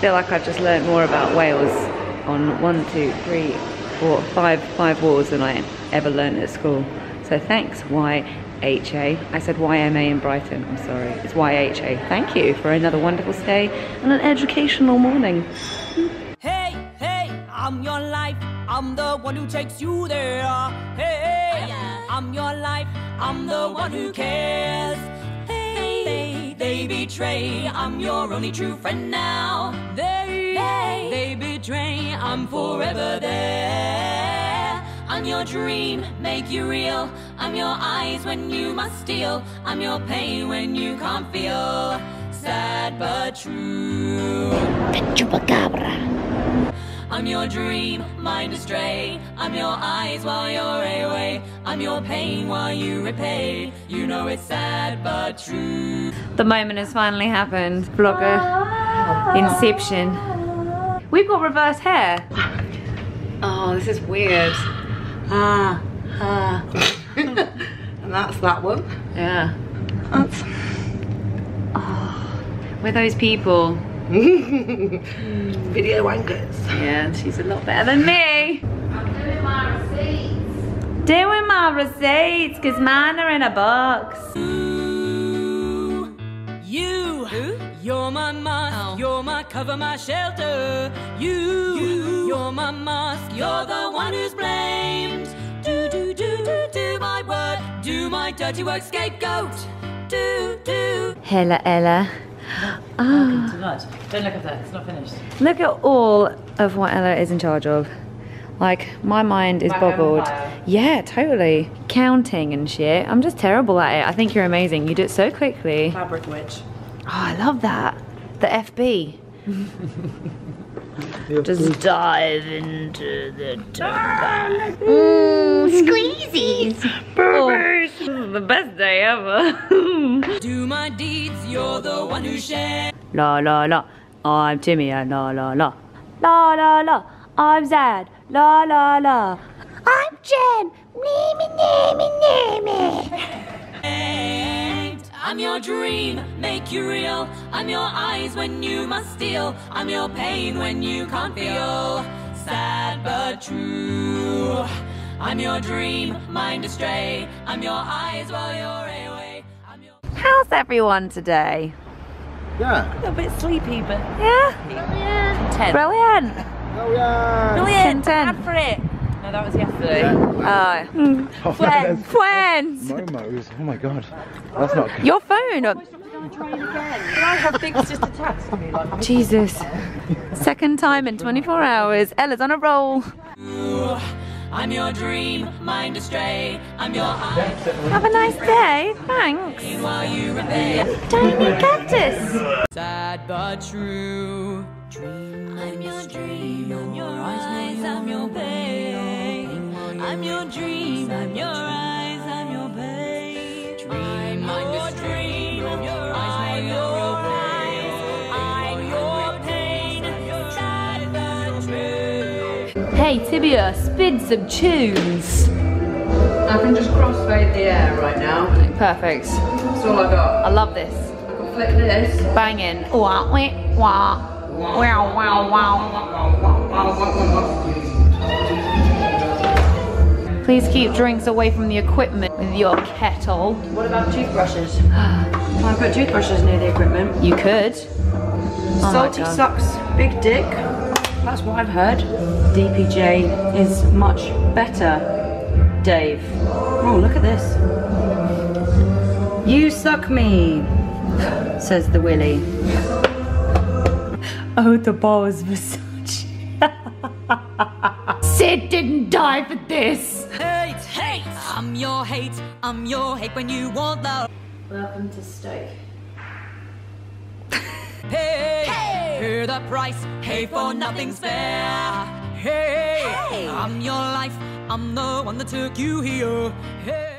feel like I've just learned more about Wales on 1, 2, 3, 4, 5 walls than I ever learned at school. So thanks, YHA. I said YMA in Brighton, I'm sorry. It's YHA. Thank you for another wonderful stay and an educational morning. Hey, hey, I'm your life. I'm the one who takes you there. Hey, I'm your life. I'm the one who cares. Hey, they betray. I'm your only true friend now. They betray. I'm forever there. I'm your dream, make you real. I'm your eyes when you must steal. I'm your pain when you can't feel. Sad but true. Chupacabra. I'm your dream, mind astray. I'm your eyes while you're away. I'm your pain while you repay. You know it's sad but true. The moment has finally happened. Vlogger Inception. We've got reverse hair. Oh, this is weird. And that's that one. Yeah. That's... Oh, we're those people. Video wankers. Yeah, she's a lot better than me. I'm doing my receipts. Doing my receipts, because mine are in a box. You're my mask, you're my cover, my shelter. You're my mask, you're the one who's blamed. Do my work, do my dirty work, scapegoat. Do. Hella Ella. Oh. Too much. Don't look at that, it's not finished. Look at all of what Ella is in charge of. Like, my mind is boggled. Yeah, totally. Counting and shit. I'm just terrible at it. I think you're amazing. You do it so quickly. Fabric witch. Oh, I love that. The FB. Just dive into the Squeezies. Oh, this is the best day ever. Do my deeds, you're the one who shares. La la la, I'm Timia. La la la. La la la, I'm Zad. La la la. I'm Jen. Me. I'm your dream, make you real. I'm your eyes when you must steal. I'm your pain when you can't feel. Sad but true. I'm your dream, mind astray. I'm your eyes while you're away. How's everyone today? Yeah. A little bit sleepy, but Yeah? content. Brilliant. Oh yeah. Brilliant. Content. Bad for it. No, that was yesterday. Friends. Momos. Oh my god. That's not good. Your phone. Can I have things just attached to me? Like, Jesus. Second time in 24 hours. Ella's on a roll. I'm your dream, mind astray. I'm your eyes Have a nice day. Thanks. while you repay. Tiny cactus. Sad but true. Dream. I'm your dream. I'm your eyes. I'm your pain. I'm your dream. I'm your eyes. I'm your pain. Dream. I'm your dream. I'm your eyes. I'm your eyes. I'm your pain. Sad but true. Hey Timia, spin some tunes. I can just crossfade the air right now. Perfect. That's all I got. I love this. I can flick this. Banging. Wah, wah, wah. Wow, wow, wow. Please keep drinks away from the equipment with your kettle. What about toothbrushes? Can I put toothbrushes near the equipment? You could. Oh Salty sucks big dick. That's what I've heard. DPJ is much better, Dave. Oh, look at this. You suck me, says the Willy. Oh, the balls massage. Sid didn't die for this. Hate. I'm your hate. I'm your hate when you want love. Welcome to Stoke. Hey, hear the price. Hey, for nothing's fair. Hey, I'm your life. I'm the one that took you here. Hey.